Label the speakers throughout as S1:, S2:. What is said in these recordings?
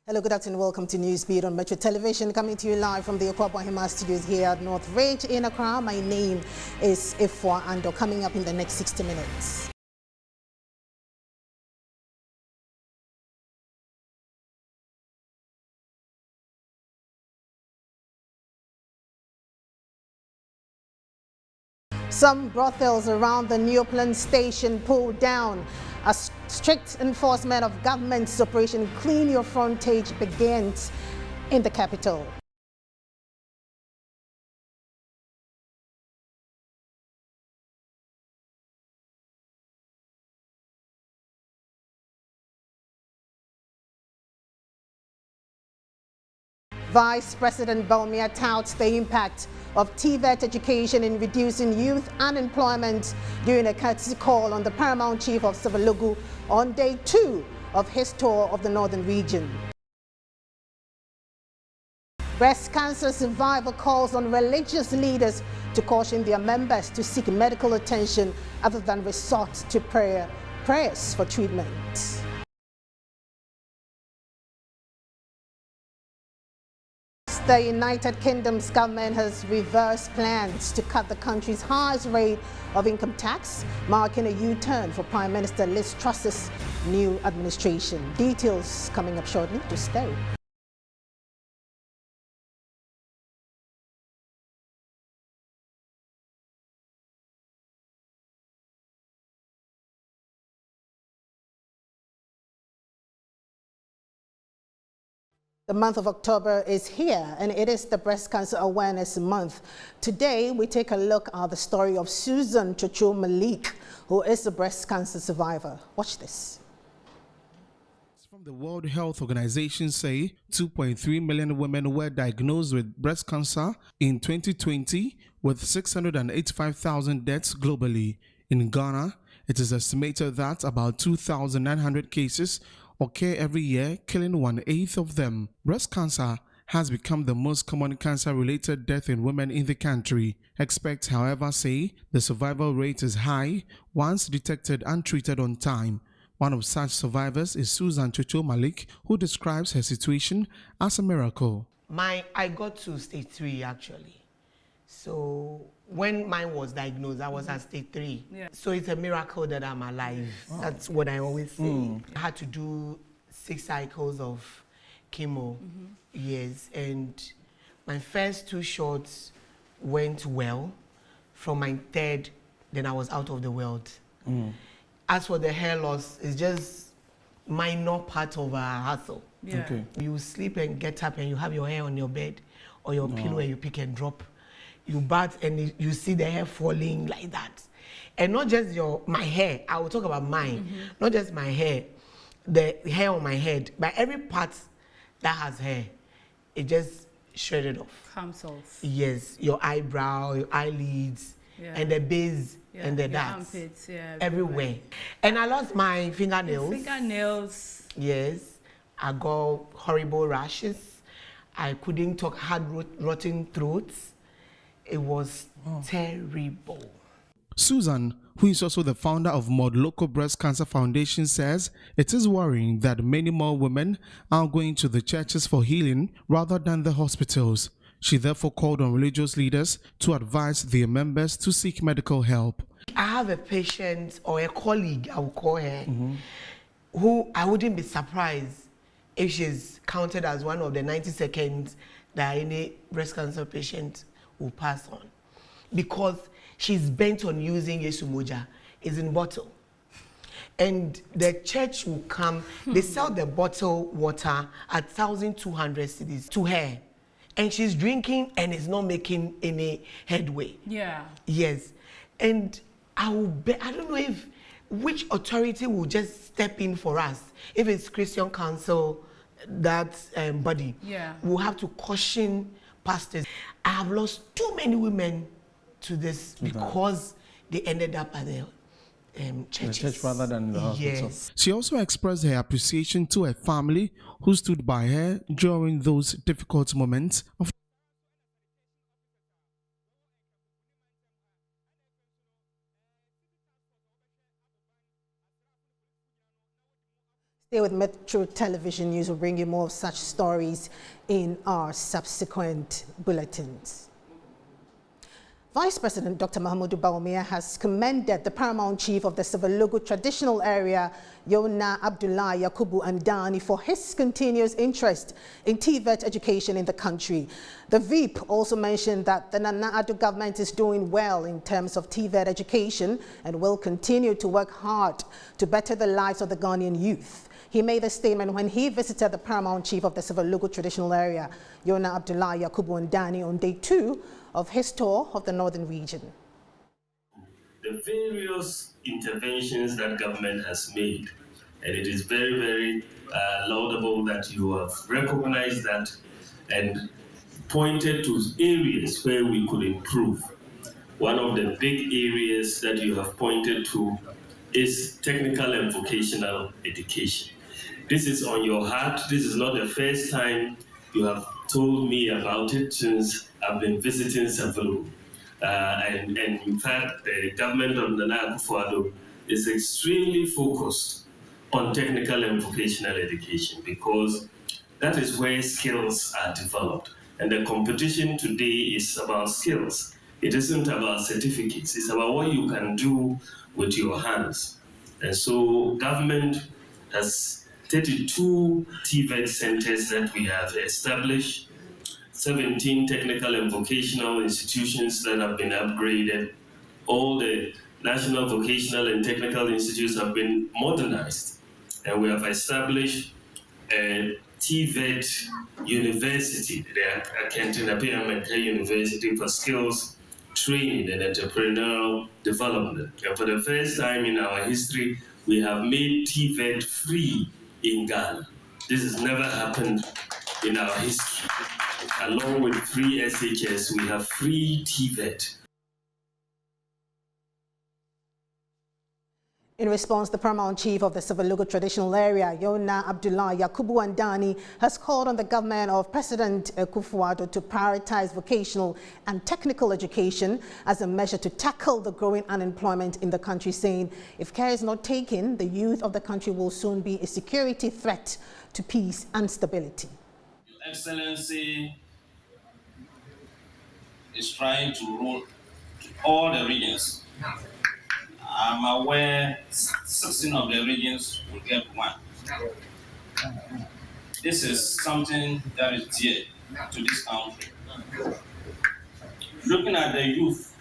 S1: Hello, good afternoon. Welcome to Newsbeat on Metro Television, coming to you live from the Akwa Bohema studios here at North Ridge in Accra. My name is Ifwa Ando. Coming up in the next 60 minutes. Some brothels around the Neoplan station pulled down. A strict enforcement of government's Operation Clean Your Frontage begins in the capital. Vice President Bawumia touts the impact of TVET education in reducing youth unemployment during a courtesy call on the Paramount Chief of Sevelugu on day 2 of his tour of the northern region. Breast cancer survivor calls on religious leaders to caution their members to seek medical attention other than resort to prayers for treatment. The United Kingdom's government has reversed plans to cut the country's highest rate of income tax, marking a U-turn for Prime Minister Liz Truss's new administration. Details coming up shortly. To stay. The month of October is here, and it is the Breast Cancer Awareness Month. Today, we take a look at the story of Susan Chocho Malik, who is a breast cancer survivor. Watch this.
S2: From the World Health Organization say 2.3 million women were diagnosed with breast cancer in 2020, with 685,000 deaths globally. In Ghana, it is estimated that about 2,900 cases occur every year, killing 1/8 of them. Breast cancer has become the most common cancer-related death in women in the country. Experts, however, say the survival rate is high once detected and treated on time. One of such survivors is Susan Chocho Malik, who describes her situation as a miracle.
S3: I got to stage 3 actually. So when mine was diagnosed, I was at stage 3. Yeah. So it's a miracle that I'm alive. Oh. That's what I always say. I had to do 6 cycles of chemo. Yes, and my first 2 shots went well. From my 3rd, then I was out of the world. As for the hair loss, it's just minor part of a hassle. Yeah. Okay. You sleep and get up and you have your hair on your bed or your pillow and you pick and drop. You bath and you see the hair falling like that. And not just my hair, I will talk about mine. Not just my hair, the hair on my head, but every part that has hair, it just shredded off. Comes off. Yes, your eyebrow, your eyelids, and the base and the darts. Armpits, everywhere. And I lost my fingernails. Fingernails. Yes, I got horrible rashes. I couldn't talk, had rotten throats. It was terrible.
S2: Susan, who is also the founder of Mod Local Breast Cancer Foundation, says it is worrying that many more women are going to the churches for healing rather than the hospitals. She therefore called on religious leaders to advise their members to seek medical help.
S3: I have a patient or a colleague, I will call her, who I wouldn't be surprised if she's counted as one of the 90 seconds that any breast cancer patient will pass on, because she's bent on using Yesu Moja. It's in bottle, and the church will come. They sell the bottle water at 1,200 cedis to her, and she's drinking and it's not making any headway. Yeah. Yes, and I don't know if which authority will just step in for us. If it's Christian Council, that body, we'll have to caution pastors. I have lost too many women to this because they ended up at the churches.
S2: The church rather than the hospital. Yes. She also expressed her appreciation to her family who stood by her during those difficult moments of
S1: Stay with Metro Television News. We'll bring you more of such stories in our subsequent bulletins. Vice President Dr. Mahamudu Bawumia has commended the paramount chief of the Sevelugu traditional area, Yona Abdullah Yakubu Andani, for his continuous interest in TVET education in the country. The VIP also mentioned that the Nana Addo government is doing well in terms of TVET education and will continue to work hard to better the lives of the Ghanaian youth. He made the statement when he visited the paramount chief of the Sevelugu traditional area, Yona Abdullah Yakubu Andani, on day 2 of his tour of the northern region.
S4: The various interventions that government has made, and it is very, very laudable that you have recognized that and pointed to areas where we could improve. One of the big areas that you have pointed to is technical and vocational education. This is on your heart. This is not the first time you have told me about it since I've been visiting Sevelugu. And in fact, the government of Nana Akufo-Addo is extremely focused on technical and vocational education because that is where skills are developed. And the competition today is about skills. It isn't about certificates. It's about what you can do with your hands. And so government has 32 TVET centers that we have established, 17 technical and vocational institutions that have been upgraded. All the national vocational and technical institutes have been modernized. And we have established a TVET university, the Akentinapia University for skills training and entrepreneurial development. And for the first time in our history, we have made TVET free in Ghana. This has never happened in our history. Along with free SHS, we have free TVET.
S1: In response, the paramount chief of the Sevelugu traditional area, Yona Abdullah Yakubu Andani, has called on the government of President Akufo-Addo to prioritize vocational and technical education as a measure to tackle the growing unemployment in the country, saying if care is not taken, the youth of the country will soon be a security threat to peace and stability.
S5: Your Excellency is trying to roll to all the regions. I'm aware 16 of the regions will get one. This is something that is dear to this country. Looking at the youth,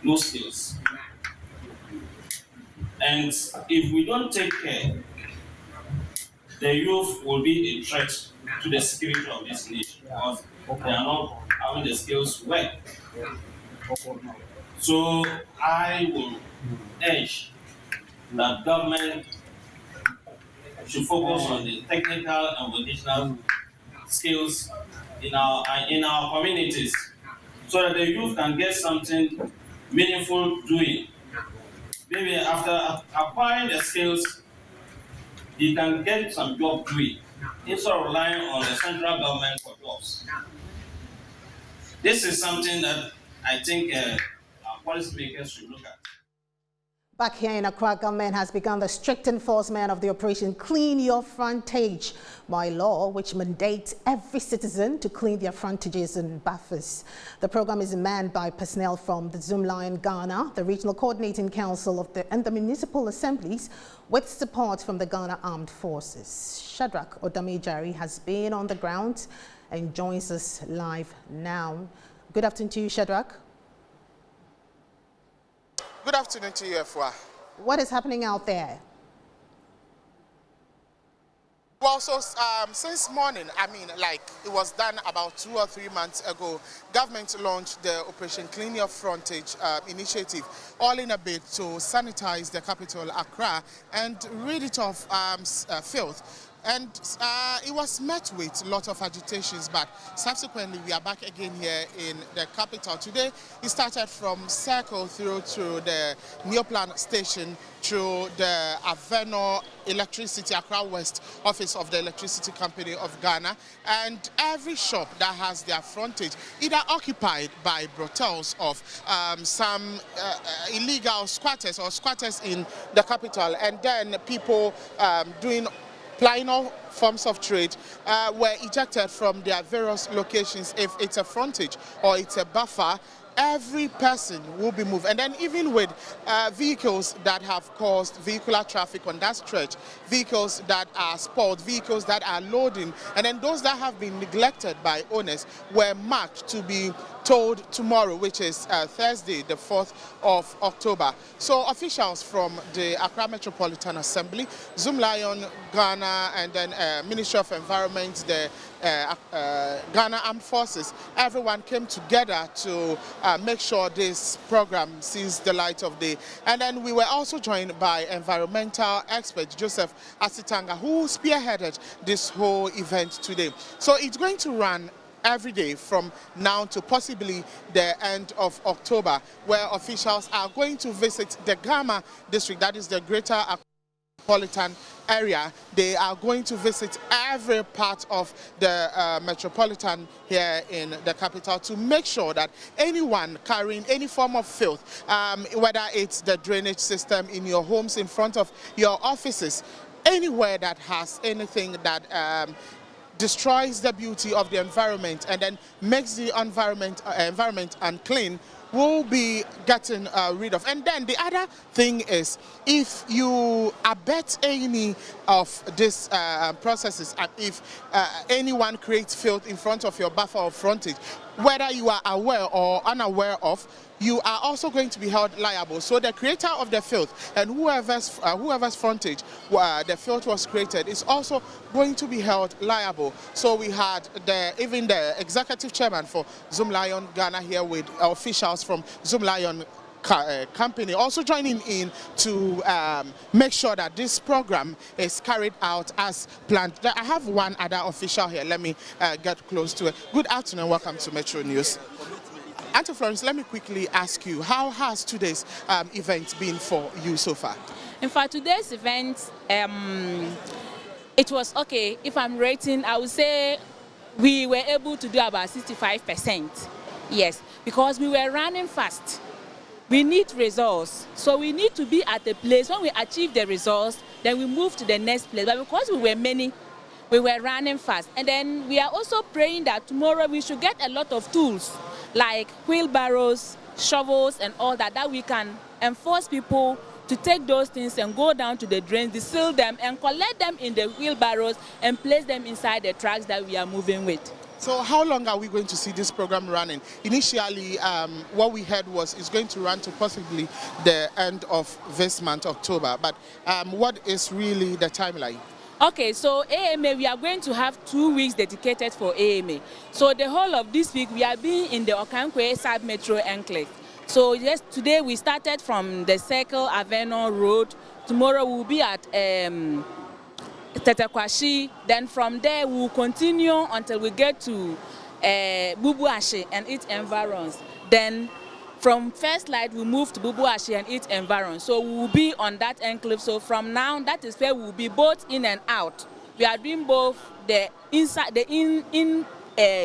S5: no skills. And if we don't take care, the youth will be a threat to the security of this nation because they are not having the skills to work. So I will urge that government should focus on the technical and vocational skills in our communities so that the youth can get something meaningful doing. Maybe after acquiring the skills, he can get some job doing instead of relying on the central government for jobs. This is something that I think policymakers should look at.
S1: Back here in Accra, government has begun the strict enforcement of the Operation Clean Your Frontage by law, which mandates every citizen to clean their frontages and buffers. The program is manned by personnel from the Zoomlion Ghana, the Regional Coordinating Council and the Municipal Assemblies, with support from the Ghana Armed Forces. Shadrach Odamejari has been on the ground and joins us live now. Good afternoon to you, Shadrach.
S6: Good afternoon to you, Efwa.
S1: What is happening out there?
S6: Well, so since morning, it was done about 2 or 3 months ago, government launched the Operation Clean Your Frontage initiative, all in a bid to sanitize the capital, Accra, and rid it of filth. And it was met with a lot of agitations, but subsequently we are back again here in the capital. Today it started from Circle through to the Neoplan station, through the Aveno Electricity Accra West office of the Electricity Company of Ghana, and every shop that has their frontage either occupied by brothels of some illegal squatters or squatters in the capital, and then people plying all forms of trade were ejected from their various locations. If it's a frontage or it's a buffer, every person will be moved. And then even with vehicles that have caused vehicular traffic on that stretch, vehicles that are spoiled, vehicles that are loading, and then those that have been neglected by owners were marked to be towed tomorrow, which is Thursday, the 4th of October. So officials from the Accra Metropolitan Assembly, Zoomlion Ghana, and then Ministry of Environment, the Ghana Armed Forces, everyone came together to make sure this program sees the light of day. And then we were also joined by environmental expert Joseph Asitanga, who spearheaded this whole event today. So it's going to run every day from now to possibly the end of October, where officials are going to visit the Gama district, that is the greater metropolitan area. They are going to visit every part of the metropolitan here in the capital to make sure that anyone carrying any form of filth, whether it's the drainage system in your homes, in front of your offices, anywhere that has anything that destroys the beauty of the environment and then makes the environment unclean, will be getting rid of. And then the other thing is, if you abet any of these processes, and if anyone creates filth in front of your buffer or frontage, whether you are aware or unaware of, you are also going to be held liable. So the creator of the filth and whoever's frontage the filth was created is also going to be held liable. So we had even the executive chairman for Zoomlion Ghana here with officials from Zoomlion company also joining in to make sure that this program is carried out as planned. I have one other official here. Let me get close to it. Good afternoon. Welcome to Metro News. Auntie Florence, let me quickly ask you, how has today's event been for you so far?
S7: In fact, today's event, it was okay. If I'm rating, I would say we were able to do about 65%. Yes, because we were running fast. We need results. So we need to be at the place. When we achieve the results, then we move to the next place. But because we were many, we were running fast. And then we are also praying that tomorrow we should get a lot of tools like wheelbarrows, shovels, and all that, that we can enforce people to take those things and go down to the drains, deseal them, and collect them in the wheelbarrows and place them inside the trucks that we are moving with.
S6: So how long are we going to see this program running? Initially, what we heard was it's going to run to possibly the end of this month, October. But what is really the timeline?
S7: Okay, so AMA, we are going to have 2 weeks dedicated for AMA. So the whole of this week, we are being in the Okankwe Sub-Metro Enclave. So yes, today we started from the Circle Aveno Road. Tomorrow we'll be at Tetekwashi. Then from there, we'll continue until we get to Bubuashi and its environs. Then from First Light, we move to Bubuashi and its environs. So we'll be on that enclave. So from now, that is where we'll be both in and out. We are doing both the inside, the in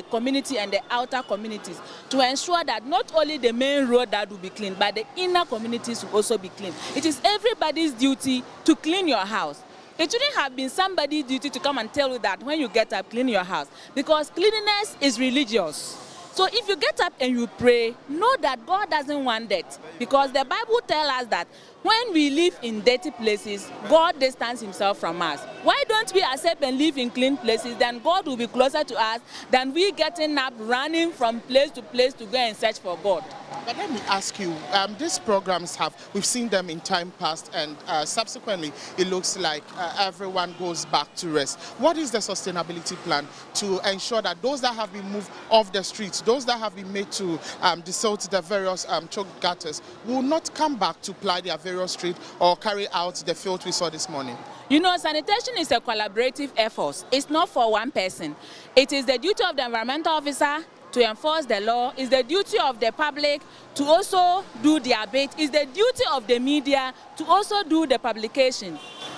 S7: community and the outer communities to ensure that not only the main road that will be clean, but the inner communities will also be clean. It is everybody's duty to clean your house. It shouldn't have been somebody's duty to come and tell you that when you get up, clean your house. Because cleanliness is religious. So if you get up and you pray, know that God doesn't want that. Because the Bible tells us that when we live in dirty places, God distances himself from us. Why don't we accept and live in clean places? Then God will be closer to us than we getting up, running from place to go and search for God.
S6: But let me ask you, these programs we've seen them in time past, and subsequently it looks like everyone goes back to rest. What is the sustainability plan to ensure that those that have been moved off the streets, those that have been made to desalt the various choke gutters, will not come back to ply their various streets or carry out the filth we saw this morning?
S7: You know, sanitation is a collaborative effort. It's not for one person. It is the duty of the environmental officer to enforce the law. It's the duty of the public to also do their bit. It's the duty of the media to also do the publication.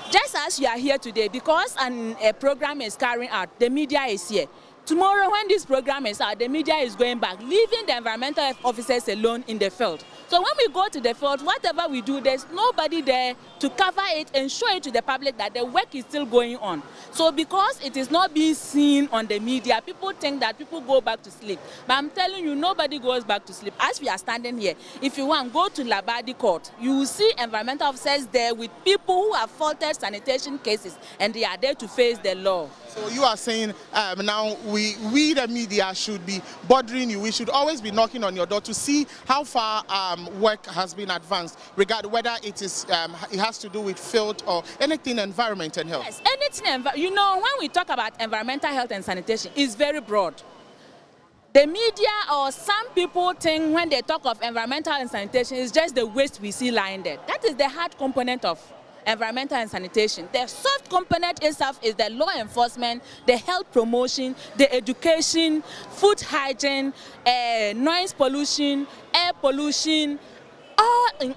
S7: Just as you are here today, because a program is carrying out, the media is here. Tomorrow, when this program is out, the media is going back, leaving the environmental officers alone in the field. So when we go to the field, whatever we do, there's nobody there to cover it and show it to the public that the work is still going on. So because it is not being seen on the media, people think that people go back to sleep. But I'm telling you, nobody goes back to sleep. As we are standing here, if you want, go to Labadi Court. You will see environmental officers there with people who have faulted sanitation cases, and they are there to face the law.
S6: So you are saying now we the media should be bothering you. We should always be knocking on your door to see how far work has been advanced, regarding whether it is it has to do with field or anything environment and health.
S7: Yes, anything. You know, when we talk about environmental health and sanitation, it's very broad. The media or some people think when they talk of environmental and sanitation, it's just the waste we see lying there. That is the hard component of environmental and sanitation. The soft component itself is the law enforcement, the health promotion, the education, food hygiene, noise pollution, air pollution,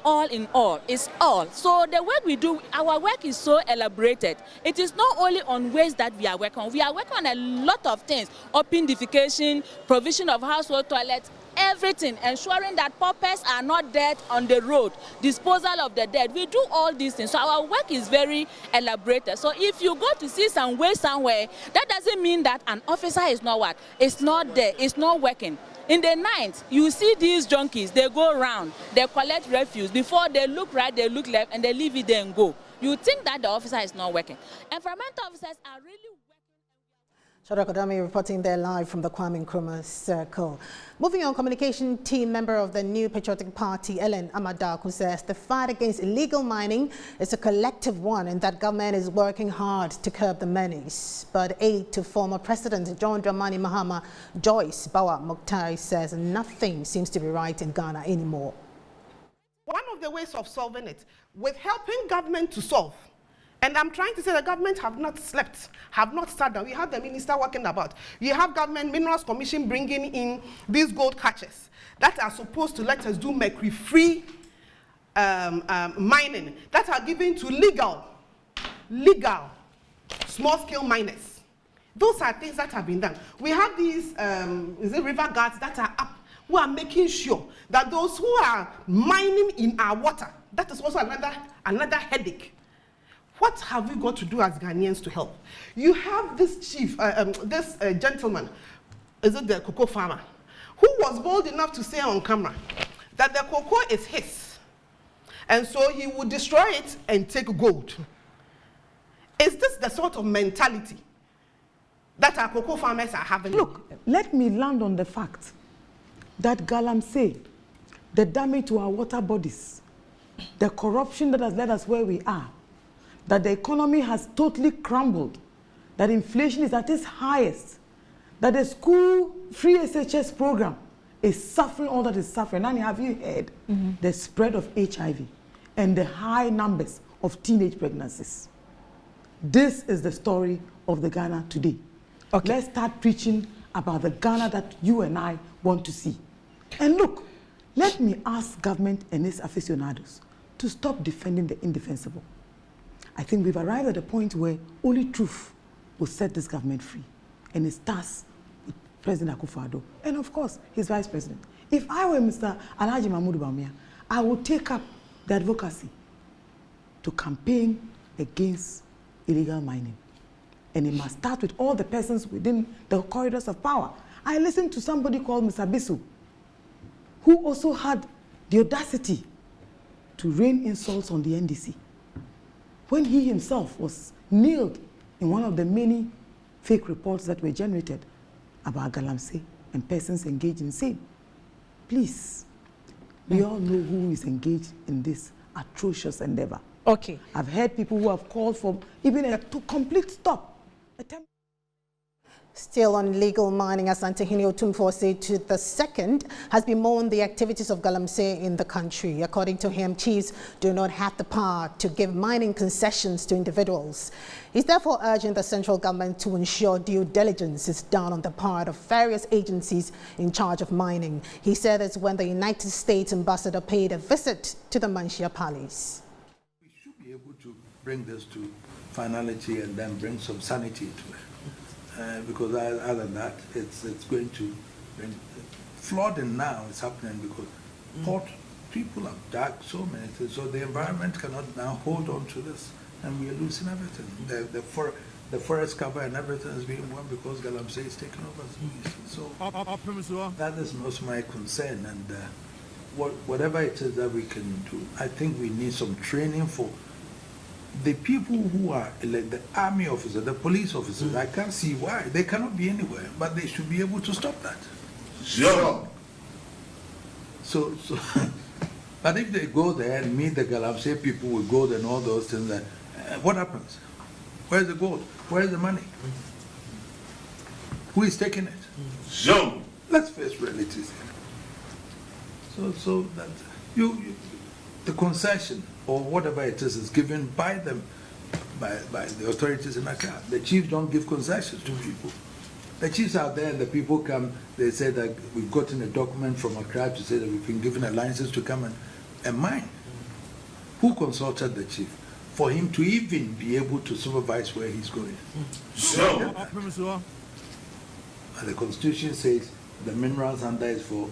S7: all in all, it's all. So the work we do, our work is so elaborated. It is not only on waste that we are working on. We are working on a lot of things: open defecation, provision of household toilets, everything, ensuring that paupers are not dead on the road, disposal of the dead. We do all these things. So our work is very elaborated. So if you go to see some waste somewhere, that doesn't mean that an officer is not what? It's not there, it's not working. In the night, you see these junkies, they go around, they collect refuse. Before they look right, they look left, and they leave it there and go. You think that the officer is not working. Environmental officers are really
S1: Shadrach Odami reporting there live from the Kwame Nkrumah Circle. Moving on, communication team member of the New Patriotic Party, Ellen Amadaku, says the fight against illegal mining is a collective one and that government is working hard to curb the menace. But aide to former President John Dramani Mahama, Joyce Bawa Mukhtar, says nothing seems to be right in Ghana anymore.
S3: One of the ways of solving it, with helping government to solve. And I'm trying to say the government have not slept, have not sat down. We have the minister working about. You have government minerals commission bringing in these gold catchers that are supposed to let us do mercury-free mining that are given to legal small-scale miners. Those are things that have been done. We have these river guards that are up who are making sure that those who are mining in our water, that is also another headache. What have we got to do as Ghanaians to help? You have this chief, this gentleman, is it the cocoa farmer, who was bold enough to say on camera that the cocoa is his, and so he would destroy it and take gold. Is this the sort of mentality that our cocoa farmers are having?
S8: Look, let me land on the fact that Galamsey, the damage to our water bodies, the corruption that has led us where we are, that the economy has totally crumbled, that inflation is at its highest, that the school free SHS program is suffering all that is suffering. And have you heard the spread of HIV and the high numbers of teenage pregnancies? This is the story of the Ghana today. Okay. Let's start preaching about the Ghana that you and I want to see. And look, let me ask government and its aficionados to stop defending the indefensible. I think we've arrived at a point where only truth will set this government free. And it starts with President Akufo-Addo and, of course, his vice president. If I were Mr. Alhaji Mahmoud Bawumia, I would take up the advocacy to campaign against illegal mining. And it must start with all the persons within the corridors of power. I listened to somebody called Mr. Bisu, who also had the audacity to rain insults on the NDC, when he himself was nailed in one of the many fake reports that were generated about Galamsey and persons engaged in same. Please, we all know who is engaged in this atrocious endeavor.
S1: Okay.
S8: I've heard people who have called for even a complete stop.
S1: Still on illegal mining, Asante Hene Otumfuose II has bemoaned the activities of Galamsey in the country. According to him, chiefs do not have the power to give mining concessions to individuals. He's therefore urging the central government to ensure due diligence is done on the part of various agencies in charge of mining. He said this when the United States ambassador paid a visit to the Manshia Palace.
S9: We should be able to bring this to finality and then bring some sanity to it. Because other than that, it's going to bring flooding now is happening because port people have dug so many things, so the environment cannot now hold on to this, and we are losing everything. The forest cover and everything is being won because Galamsey is taking over. So that is most my concern, and whatever it is that we can do, I think we need some training for the people who are like the army officers, the police officers. I can't see why. They cannot be anywhere, but they should be able to stop that.
S10: Sure.
S9: So but if they go there and meet the Galamsey people with gold and all those things, what happens? Where's the gold? Where's the money? Who is taking it?
S10: Sure.
S9: Let's face realities here. So that the concession or whatever it is given by them, by the authorities in Accra. The chiefs don't give concessions to people. The chiefs are there and the people come, they say that we've gotten a document from Accra to say that we've been given a license to come and mine. Who consulted the chief for him to even be able to supervise where he's going?
S10: Sure.
S9: And the Constitution says the minerals under is for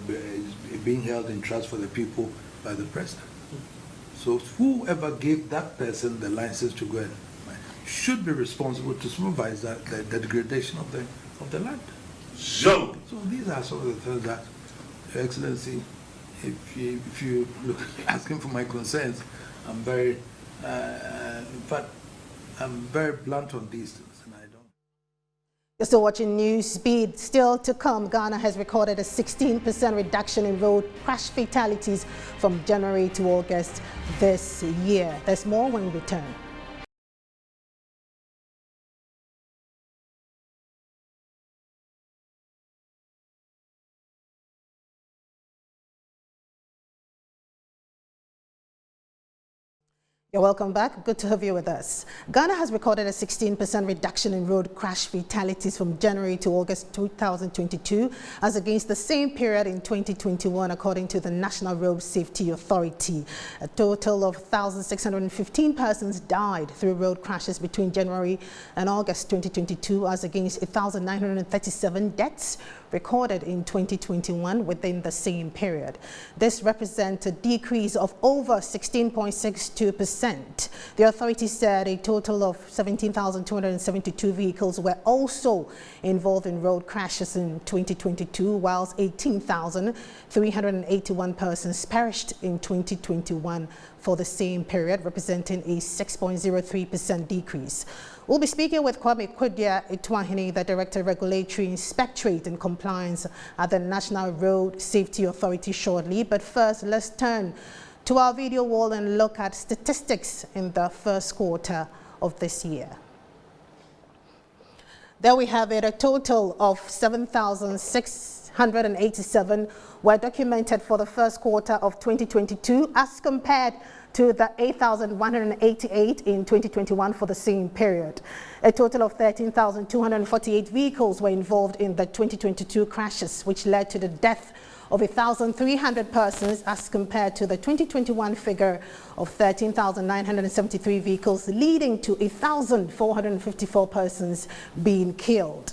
S9: being held in trust for the people by the president. So whoever gave that person the license to go and mine should be responsible to supervise that the degradation of the land.
S10: Sure.
S9: So these are some of the things that, Your Excellency, if you look asking for my concerns, I'm very, I'm very blunt on these things.
S1: You're still watching News Speed. Still to come, Ghana has recorded a 16% reduction in road crash fatalities from January to August this year. There's more when we return. You're welcome back. Good to have you with us. Ghana has recorded a 16% reduction in road crash fatalities from January to August 2022 as against the same period in 2021, according to the National Road Safety Authority. A total of 1,615 persons died through road crashes between January and August 2022 as against 1,937 deaths recorded in 2021 within the same period. This represents a decrease of over 16.62%. The authority said a total of 17,272 vehicles were also involved in road crashes in 2022, whilst 18,381 persons perished in 2021 for the same period, representing a 6.03% decrease. We'll be speaking with Kwame Kudia Ituahene, the Director of Regulatory Inspectorate and Compliance at the National Road Safety Authority shortly. But first, let's turn to our video wall and look at statistics in the first quarter of this year. There we have it. A total of 7,687 were documented for the first quarter of 2022 as compared to the 8,188 in 2021 for the same period. A total of 13,248 vehicles were involved in the 2022 crashes, which led to the death of 1,300 persons as compared to the 2021 figure of 13,973 vehicles, leading to 1,454 persons being killed.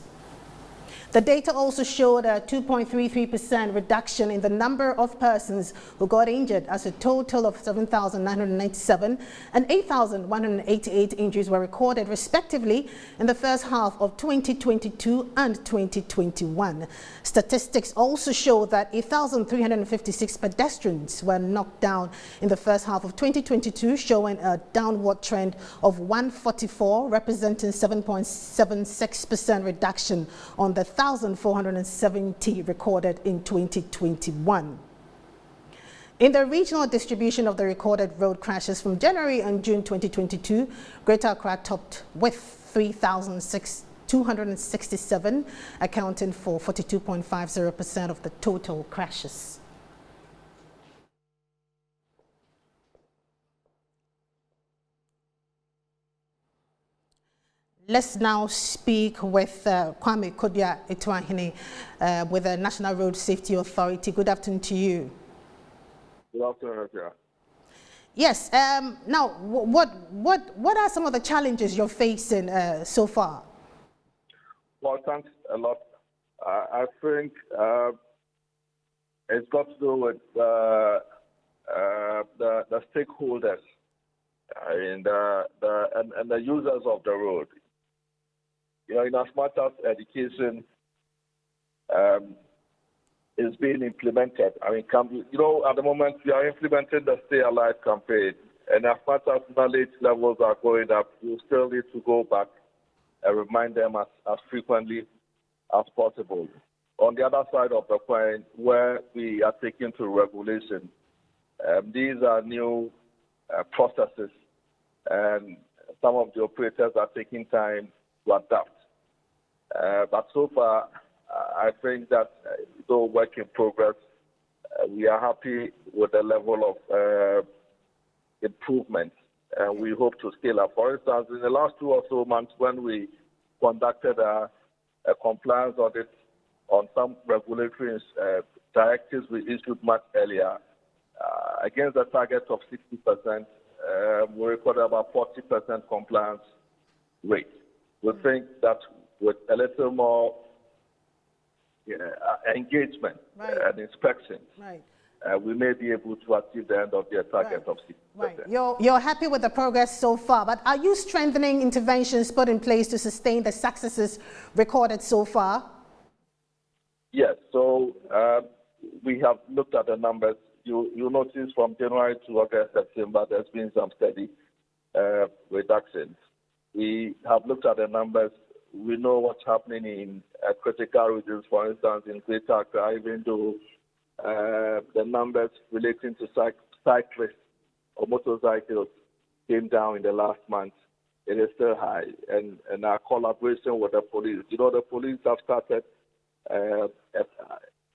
S1: The data also showed a 2.33% reduction in the number of persons who got injured, as a total of 7,997 and 8,188 injuries were recorded respectively in the first half of 2022 and 2021. Statistics also show that 1,356 pedestrians were knocked down in the first half of 2022, showing a downward trend of 144, representing 7.76% reduction on the 1,470 recorded in 2021. In the regional distribution of the recorded road crashes from January and June 2022, Greater Accra topped with 3,600 267, accounting for 42.50% of the total crashes. Let's now speak with Kwame Kodua-Ituahene with the National Road Safety Authority. Good afternoon to you.
S11: Good afternoon, Akia.
S1: Yes. Now, what are some of the challenges you're facing so far?
S11: Well, thanks a lot. I think it's got to do with the stakeholders and the users of the road. You know, in as much as education is being implemented, I mean, at the moment we are implementing the Stay Alive campaign, and as much as knowledge levels are going up, you still need to go back and remind them as frequently as possible. On the other side of the coin, where we are taking to regulation, these are new processes, and some of the operators are taking time to adapt. But so far, I think that though work in progress, we are happy with the level of improvement, and we hope to scale up. For instance, in the last 2 or so months, when we conducted a compliance audit on some regulatory directives we issued much earlier, against the target of 60%, we recorded about 40% compliance rate. We think that with a little more engagement and inspection, we may be able to achieve the end of the target of 60%.
S1: Right. You're happy with the progress so far, but are you strengthening interventions put in place to sustain the successes recorded so far?
S11: Yes. So we have looked at the numbers. You notice from January to August, September, there's been some steady reductions. We have looked at the numbers. We know what's happening in critical regions, for instance, in Greater Accra, even though the numbers relating to cyclists or motorcycles came down in the last month. It is still high, and our collaboration with the police. You know, the police have started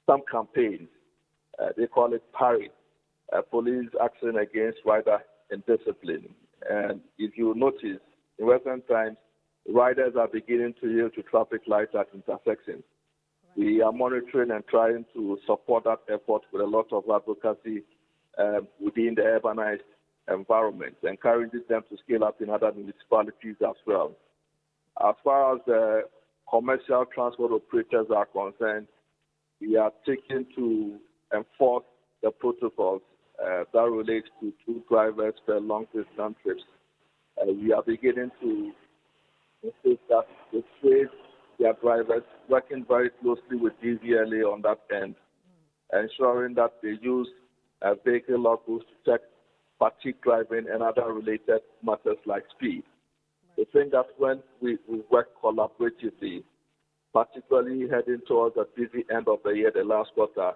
S11: some campaigns. They call it PARI, Police Action Against Rider Indiscipline. And if you notice, in recent times, riders are beginning to yield to traffic lights at intersections. We are monitoring and trying to support that effort with a lot of advocacy within the urbanized environment, encouraging them to scale up in other municipalities as well. As far as the commercial transport operators are concerned, we are taking to enforce the protocols that relate to 2 drivers per long-distance trips. We are beginning to insist that they train their drivers, working very closely with DVLA on that end, ensuring that they use vehicle logbooks to check fatigue driving and other related matters like speed. We think that when we work collaboratively, particularly heading towards the busy end of the year, the last quarter,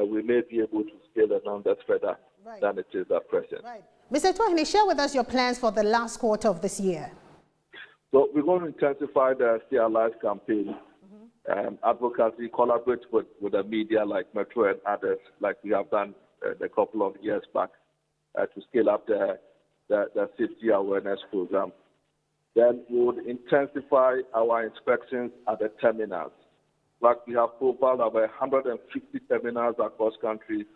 S11: we may be able to scale the numbers further than it is at present.
S1: Right. Mr. Ituahene, share with us your plans for the last quarter of this year.
S11: So we're going to intensify the Stay Alive campaign, advocacy, collaborate with the media like Metro and others, like we have done a couple of years back, to scale up the safety awareness program. Then we would intensify our inspections at the terminals. Like we have profiled about 150 terminals across countries,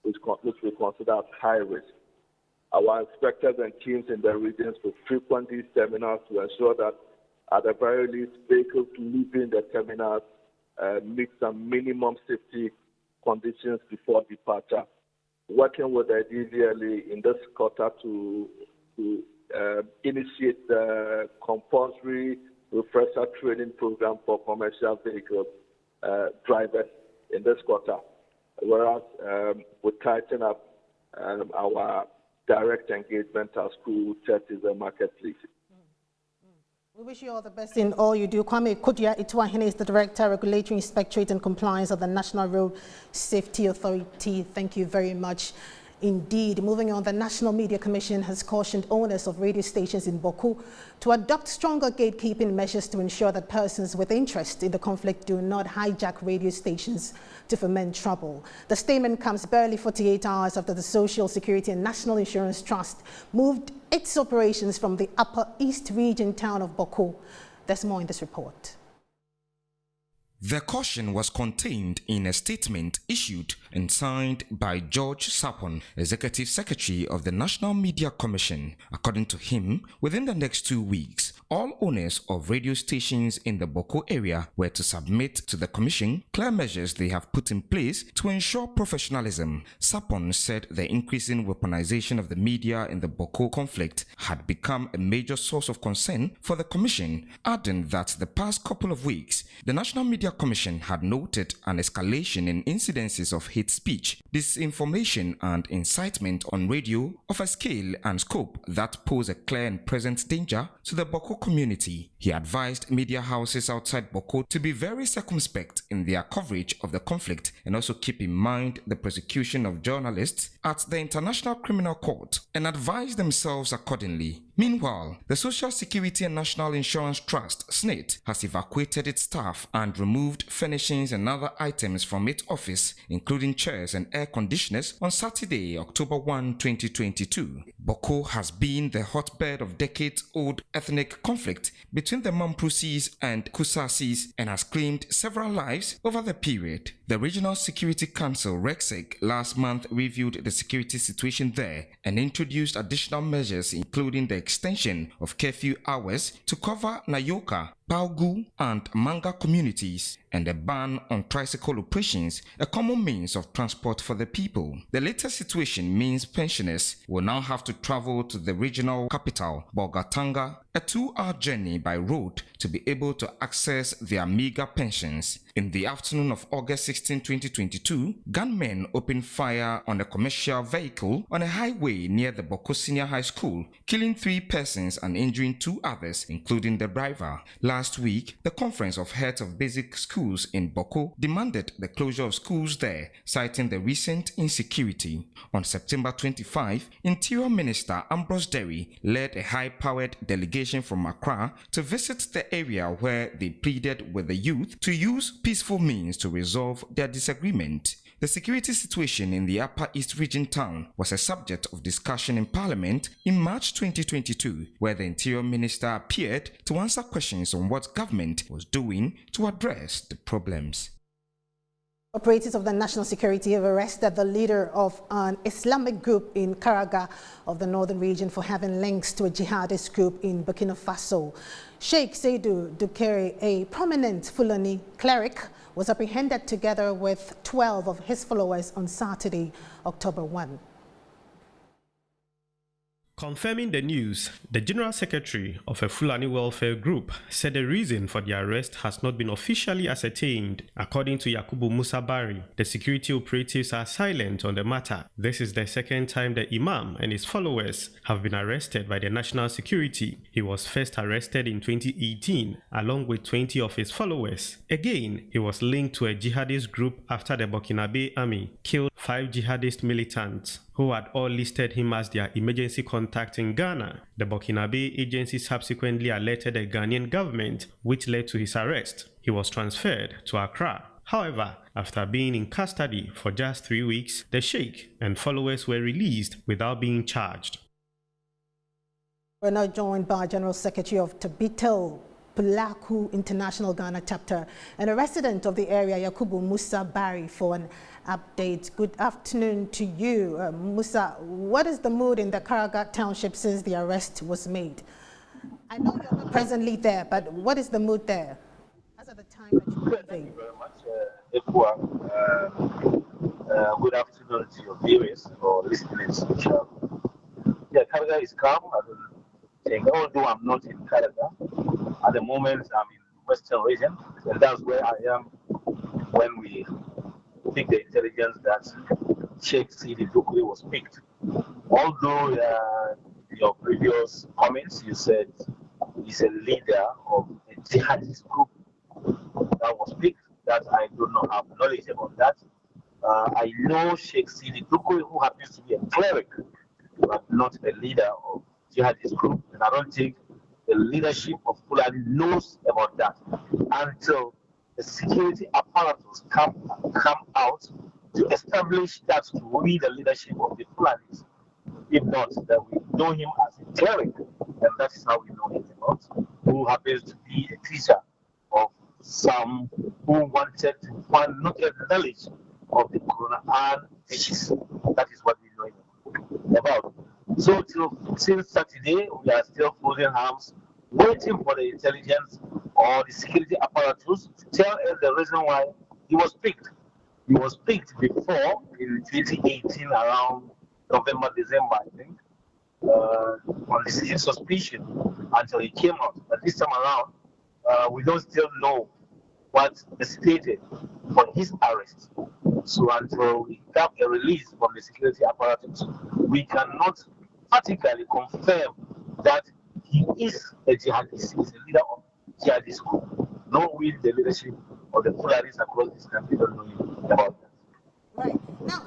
S11: which we consider as high risk. Our inspectors and teams in the regions will frequent these terminals to ensure that, at the very least, vehicles leaving the terminals meet some minimum safety conditions before departure. Working with the DVLA in this quarter to initiate the compulsory refresher training program for commercial vehicle drivers in this quarter, whereas we tighten up our direct engagement at school, churches, and marketplaces.
S1: We wish you all the best in all you do. Kwame Kodua-Ituahene is the Director, Regulatory Inspectorate and Compliance of the National Road Safety Authority. Thank you very much Indeed, moving on, the National Media Commission has cautioned owners of radio stations in Boku to adopt stronger gatekeeping measures to ensure that persons with interest in the conflict do not hijack radio stations to foment trouble. The statement comes barely 48 hours after the Social Security and National Insurance Trust moved its operations from the Upper East Region town of Boku. There's more in this report.
S12: The caution was contained in a statement issued and signed by George Sapon, Executive Secretary of the National Media Commission. According to him, within the next 2 weeks, all owners of radio stations in the Boku area were to submit to the Commission clear measures they have put in place to ensure professionalism. Sapon said the increasing weaponization of the media in the Boku conflict had become a major source of concern for the Commission, adding that the past couple of weeks, the National Media Commission had noted an escalation in incidences of hate speech, disinformation and incitement on radio of a scale and scope that pose a clear and present danger to the Boku community. He advised media houses outside Boku to be very circumspect in their coverage of the conflict and also keep in mind the prosecution of journalists at the International Criminal Court and advise themselves accordingly. Meanwhile, the Social Security and National Insurance Trust, SSNIT, has evacuated its staff and removed furnishings and other items from its office, including chairs and air conditioners, on Saturday, October 1, 2022. Boku has been the hotbed of decades-old ethnic conflict between the Mamprusis and Kusasis and has claimed several lives over the period. The Regional Security Council, RECSEC, last month reviewed the security situation there and introduced additional measures, including the extension of curfew hours to cover Nayoka, Paugu and Manga communities, and a ban on tricycle operations, a common means of transport for the people. The latest situation means pensioners will now have to travel to the regional capital, Bolgatanga, a 2-hour journey by road to be able to access their meager pensions. In the afternoon of August 16, 2022, gunmen opened fire on a commercial vehicle on a highway near the Boku Senior High School, killing 3 persons and injuring 2 others, including the driver. Last week, the Conference of Heads of Basic Schools in Boku demanded the closure of schools there, citing the recent insecurity. On September 25, Interior Minister Ambrose Derry led a high-powered delegation from Accra to visit the area where they pleaded with the youth to use peaceful means to resolve their disagreement. The security situation in the Upper East Region town was a subject of discussion in Parliament in March 2022, where the Interior Minister appeared to answer questions on what government was doing to address the problems.
S1: Operatives of the National Security have arrested the leader of an Islamic group in Karaga of the northern region for having links to a jihadist group in Burkina Faso. Sheikh Seydou Dukere, a prominent Fulani cleric, was apprehended together with 12 of his followers on Saturday, October 1.
S13: Confirming the news, the General Secretary of a Fulani welfare group said the reason for the arrest has not been officially ascertained. According to Yakubu Musa Bari, the security operatives are silent on the matter. This is the second time the Imam and his followers have been arrested by the national security. He was first arrested in 2018 along with 20 of his followers. Again, he was linked to a jihadist group after the Burkinabe army killed 5 jihadist militants who had all listed him as their emergency contact in Ghana. The Burkinabe agency subsequently alerted the Ghanaian government, which led to his arrest. He was transferred to Accra. However, after being in custody for just 3 weeks, the sheikh and followers were released without being charged.
S1: We're now joined by General Secretary of Tabitel Pulaku International Ghana Chapter and a resident of the area, Yakubu Musa Bari, for an update. Good afternoon to you, Musa. What is the mood in the Karaga township since the arrest was made? I know you're not presently there, but what is the mood there? As at the time that you're leaving?
S14: Thank you very much, Ekwa. Good afternoon to your viewers or listeners. Yeah, Karaga is calm. Although I'm not in Karaga, at the moment I'm in Western region, and that's where I am when we picked the intelligence that Sheikh Seydou Dukere was picked. Although your previous comments, you said he's a leader of a jihadist group that was picked, that I do not have knowledge about that. I know Sheikh Sidi Dukwe, who happens to be a cleric, but not a leader of jihadist group, and I don't think the leadership of Fulani knows about that until the security apparatus come out to establish that to be the leadership of the Fulanis. If not, that we know him as a cleric, and that is how we know him about, who happens to be a teacher of some who wanted to find not the knowledge of the Quran teachings. That is what we know him about. So since Saturday, we are still folding arms, waiting for the intelligence or the security apparatus to tell us the reason why he was picked. He was picked before in 2018, around November, December, I think, on the same suspicion until he came out. But this time around, we don't still know what is stated for his arrest. So until we have a release from the security apparatus, we cannot practically confirm that he is a jihadist, he is a leader of jihadist group. Nor will the leadership of the Fulanis across this country don't know about that.
S1: Right.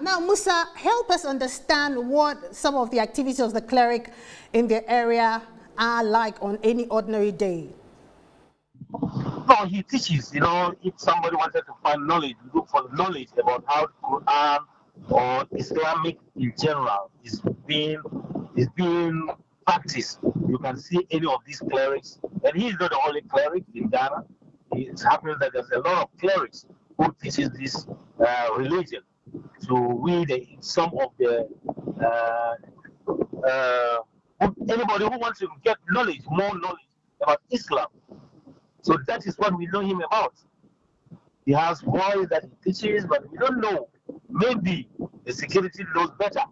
S1: Now, Musa, help us understand what some of the activities of the cleric in the area are like on any ordinary day.
S14: No, he teaches, if somebody wanted to find knowledge, look for knowledge about how the Quran or Islamic in general is being practiced. You can see any of these clerics, and he is not the only cleric in Ghana. It happens that there's a lot of clerics who teaches this religion. So some of the anybody who wants to get knowledge, more knowledge about Islam. So that is what we know him about. He has voice that he teaches, but we don't know. Maybe the security knows better,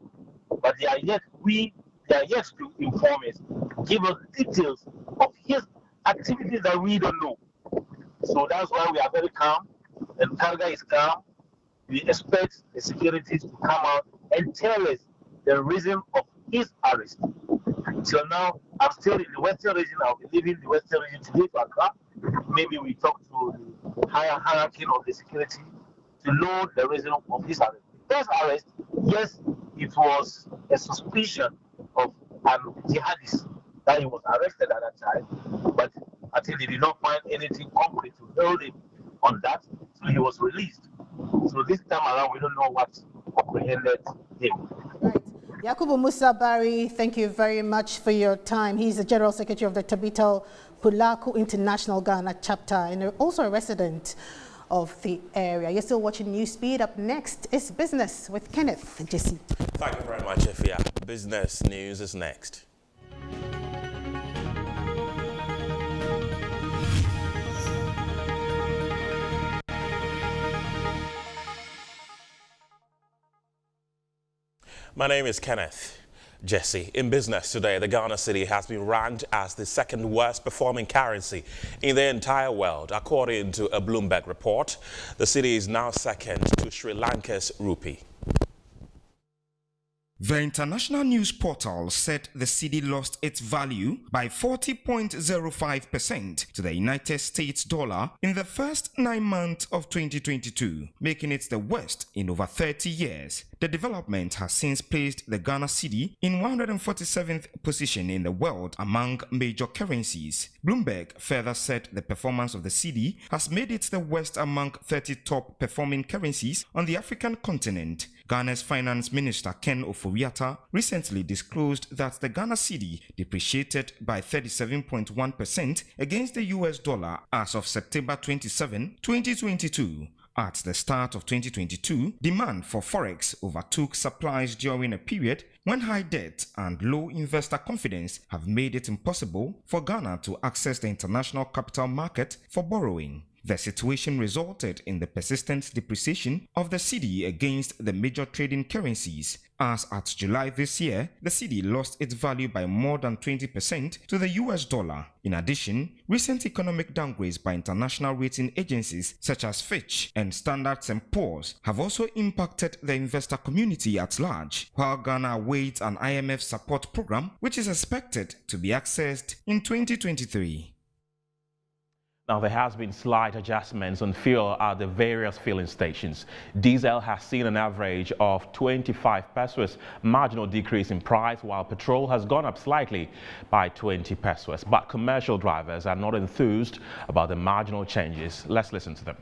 S14: but they are yet to inform us, give us details of his activities that we don't know. So that's why we are very calm, and Karga is calm. We expect the security to come out and tell us the reason of his arrest. Until now, I'm still in the Western region. I'll be leaving the Western region today to Accra. Maybe we talk to the higher hierarchy of the security to know the reason of his arrest. His arrest, yes, it was a suspicion of an jihadist that he was arrested at that time, but I think they did not find anything concrete to hold him on that, so he was released. So this time around, we don't know what apprehended him.
S1: Right. Yakubu Musa Bari, thank you very much for your time. He's the General Secretary of the Tabita Pulaku International Ghana chapter and also a resident of the area. You're still watching Newspeed. Up next is Business with Kenneth Jesse.
S15: Thank you very much, Efia. Business news is next. My name is Kenneth Jesse. In business today, the Ghana cedi has been ranked as the second worst performing currency in the entire world. According to a Bloomberg report, the cedi is now second to Sri Lanka's rupee.
S12: The international news portal said the cedi lost its value by 40.05% to the United States dollar in the first 9 months of 2022, making it the worst in over 30 years. The development has since placed the Ghana cedi in 147th position in the world among major currencies. Bloomberg further said the performance of the cedi has made it the worst among 30 top performing currencies on the African continent. Ghana's Finance Minister Ken Ofori-Atta recently disclosed that the Ghana cedi depreciated by 37.1% against the US dollar as of September 27, 2022. At the start of 2022, demand for forex overtook supplies during a period when high debt and low investor confidence have made it impossible for Ghana to access the international capital market for borrowing. The situation resulted in the persistent depreciation of the cedi against the major trading currencies. As at July this year, the cedi lost its value by more than 20% to the US dollar. In addition, recent economic downgrades by international rating agencies such as Fitch and Standard & Poor's have also impacted the investor community at large, while Ghana awaits an IMF support program which is expected to be accessed in 2023.
S15: Now, there has been slight adjustments on fuel at the various filling stations. Diesel has seen an average of 25 pesos, marginal decrease in price, while petrol has gone up slightly by 20 pesos. But commercial drivers are not enthused about the marginal changes. Let's listen to them.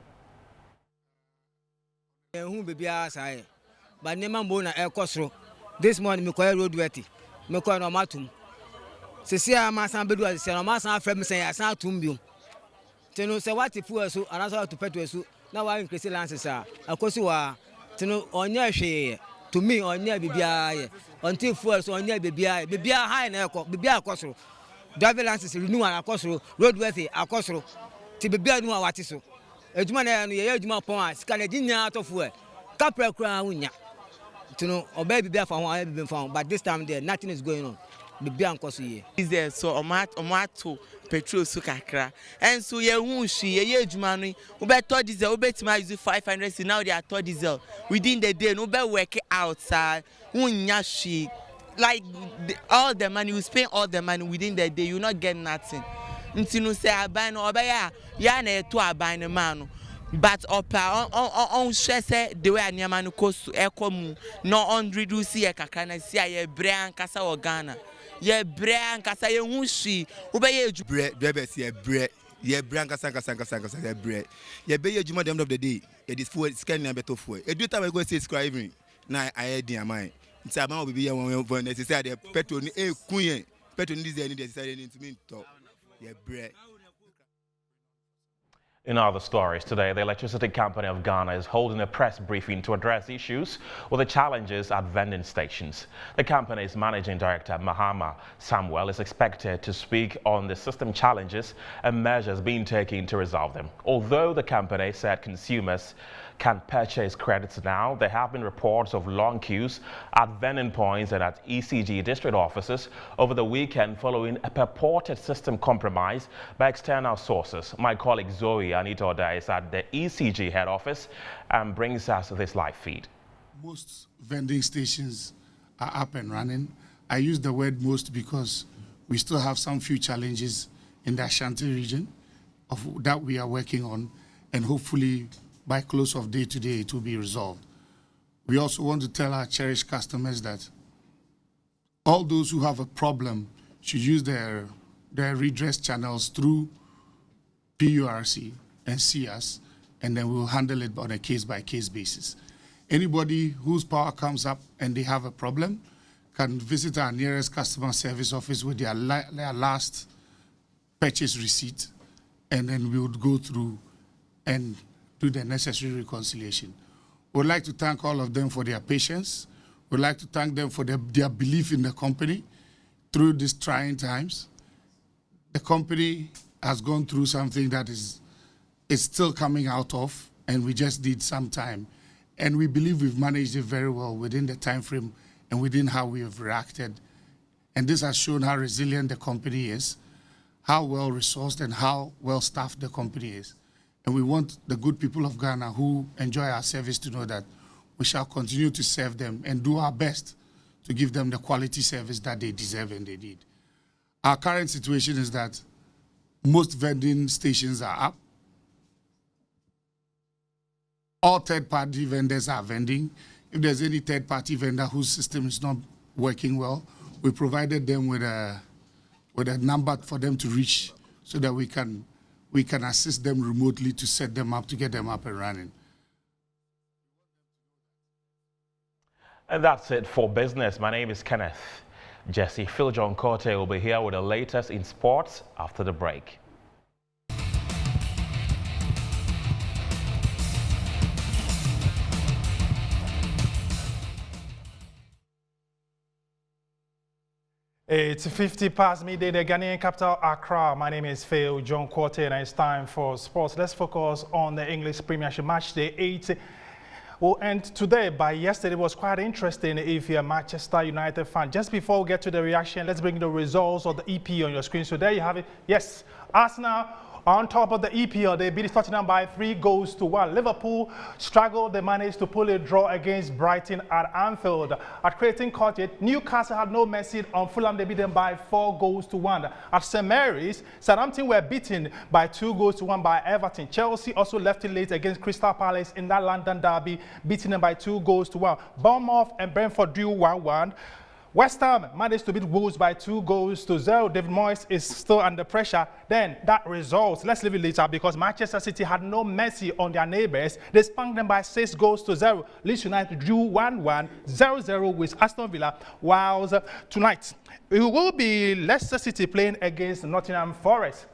S16: This morning, I call road wetty. I call no matum. See, I'm a son, but I say, I'm a son, friend, say, I sound tumbium. Teno say what if we so, and also to petrol so. Now I increase the lances are. Of course, you are. Teno on your share. To me, on your BBI. Until fuel so on your BBI. BBI high and echo, BBI costro. Driver lances renew and costro, road wetty, a costro. To BBI no what is so. A man and your Juma points, can a dinner out of fuel. Capra crown. To know, or baby bear for one have been found, but this time there nothing is going on. The beer cost is there so omato petrol sukakra and so ye wunshi ye jumani ube third diesel ube tima use 500 now they are third diesel within the day no be work outside wunya shi like all the money you spend all the money within the day you not get nothing ntinu say aban no obeya ya na eto aban man but on share the way anyama no cost ekomu no on reduce ye kakra na sia ye bre ankasa Ghana ye bre ankasa ye hunshi ubeye bre ye bre ye bre ankasa ye bre ye be ye juma the end of the day it is for scan na better for e do time I go say scribing na I dey am nti aban obi ye won for na say the petrol ni e kunye petrol ni diesel ni dey say ni to me talk ye bre.
S15: In other stories today, the Electricity Company of Ghana is holding a press briefing to address issues with the challenges at vending stations. The company's managing director, Mahama Samuel, is expected to speak on the system challenges and measures being taken to resolve them. Although the company said consumers can purchase credits now, there have been reports of long queues at vending points and at ECG district offices over the weekend following a purported system compromise by external sources. My colleague Zoe Anita Oda is at the ECG head office and brings us this live feed.
S17: Most vending stations are up and running. I use the word most because we still have some few challenges in the Ashanti region that we are working on, and hopefully by close of day today, it will be resolved. We also want to tell our cherished customers that all those who have a problem should use their redress channels through PURC and see us, and then we'll handle it on a case-by-case basis. Anybody whose power comes up and they have a problem can visit our nearest customer service office with their last purchase receipt, and then we would go through and do the necessary reconciliation. We'd like to thank all of them for their patience. We'd like to thank them for their belief in the company through these trying times. The company has gone through something that is still coming out of, and we just need some time. And we believe we've managed it very well within the time frame and within how we have reacted. And this has shown how resilient the company is, how well resourced and how well staffed the company is. And we want the good people of Ghana who enjoy our service to know that we shall continue to serve them and do our best to give them the quality service that they deserve and they need. Our current situation is that most vending stations are up. All third-party vendors are vending. If there's any third-party vendor whose system is not working well, we provided them with a number for them to reach so that we can assist them remotely to set them up, to get them up and running.
S15: And that's it for business. My name is Kenneth Jesse. Phil John Corte will be here with the latest in sports after the break.
S18: It's 50 past midday, the Ghanaian capital, Accra. My name is Phil John Corte, and it's time for sports. Let's focus on the English Premiership match day 8. Will end today, but yesterday was quite interesting if you're a Manchester United fan. Just before we get to the reaction, let's bring the results of the EP on your screen. So there you have it. Yes, Arsenal On top of the EPL, they beat Tottenham by 3-1. Liverpool struggled. They managed to pull a draw against Brighton at Anfield. At Creighton Cottage, Newcastle had no mercy on Fulham. They beat them by 4-1. At St Mary's, Southampton were beaten by 2-1 by Everton. Chelsea also left it late against Crystal Palace in that London derby, beating them by 2-1. Bournemouth and Brentford drew 1-1. West Ham managed to beat Wolves by 2-0. David Moyes is still under pressure. Then that result, let's leave it later, because Manchester City had no mercy on their neighbours. They spanked them by 6-0. Leeds United drew 1-1, 0-0 with Aston Villa. Whilst tonight, it will be Leicester City playing against Nottingham Forest.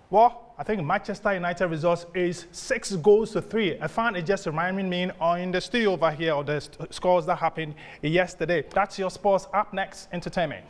S18: Well, I think Manchester United result is 6-3. A fan is just reminding me in the studio over here of the scores that happened yesterday. That's your sports. Up next, entertainment.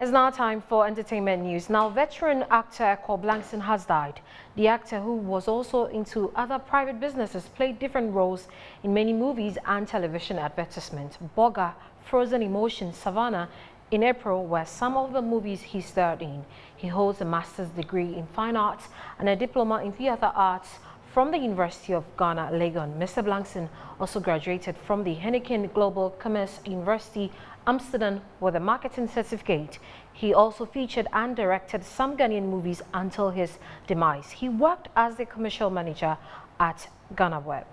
S19: It's now time for entertainment news. Now, veteran actor Cole Blankson has died. The actor, who was also into other private businesses, played different roles in many movies and television advertisements. Boga, Frozen Emotion, Savannah in April were some of the movies he starred in. He holds a master's degree in fine arts and a diploma in theater arts from the University of Ghana, Legon. Mr. Blankson also graduated from the Heineken Global Commerce University, Amsterdam, with a marketing certificate. He also featured and directed some Ghanaian movies until his demise. He worked as the commercial manager at Ghana Web.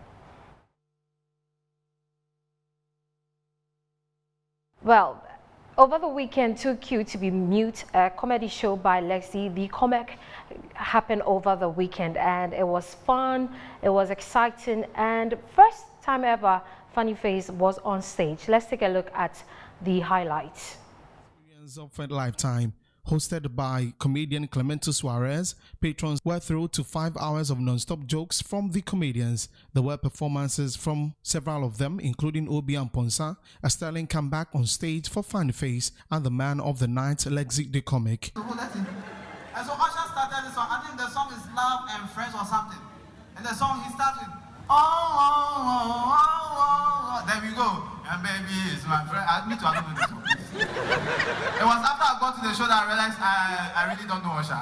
S19: Well, over the weekend, Too Cute to Be Mute, a comedy show by Lexi, the comic, happened over the weekend, and it was fun, it was exciting, and first time ever Funny Face was on stage. Let's take a look at the highlights.
S2: Experience of a lifetime. Hosted by comedian Clemento Suarez, patrons were thrilled to 5 hours of non-stop jokes from the comedians. There were performances from several of them, including Obi Amponsa, a sterling comeback on stage for Funny Face, and the man of the night, Lexi the comic.
S20: And so Usher started this song. I think the song is Love and Friends or something. And the song he starts with, oh, oh, oh, oh, oh. There we go. And baby is my friend. I need to agree with this one. It was after I got to the show that I realized I really don't know Usher.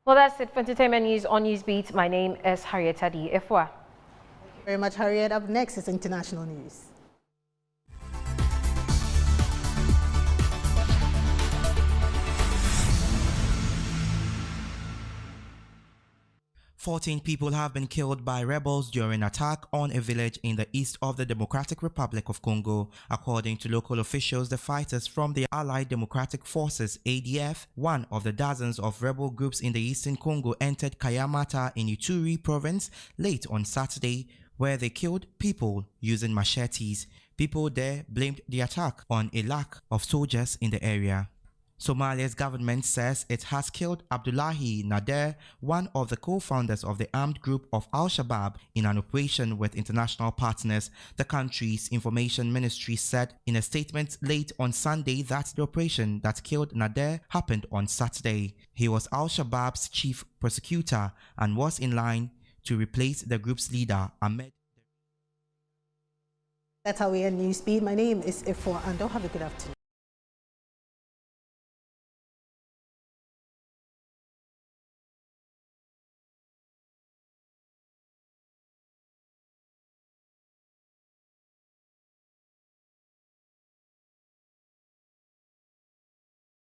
S19: Well, that's it for entertainment news on Newsbeat. My name is Harriet Adi Ifwa.
S1: Thank you very much, Harriet. Up next is international news.
S21: Fourteen people have been killed by rebels during attack on a village in the east of the Democratic Republic of Congo. According to local officials, the fighters from the Allied Democratic Forces, ADF, one of the dozens of rebel groups in the eastern Congo, entered Kayamata in Ituri province late on Saturday, where they killed people using machetes. People there blamed the attack on a lack of soldiers in the area. Somalia's government says it has killed Abdullahi Nader, one of the co-founders of the armed group of Al-Shabaab, in an operation with international partners. The country's information ministry said in a statement late on Sunday that the operation that killed Nader happened on Saturday. He was Al-Shabaab's chief prosecutor and was in line to replace the group's leader, Ahmed.
S1: That's how we end Newsbeat. My name is Ifwa, and don't have a good afternoon.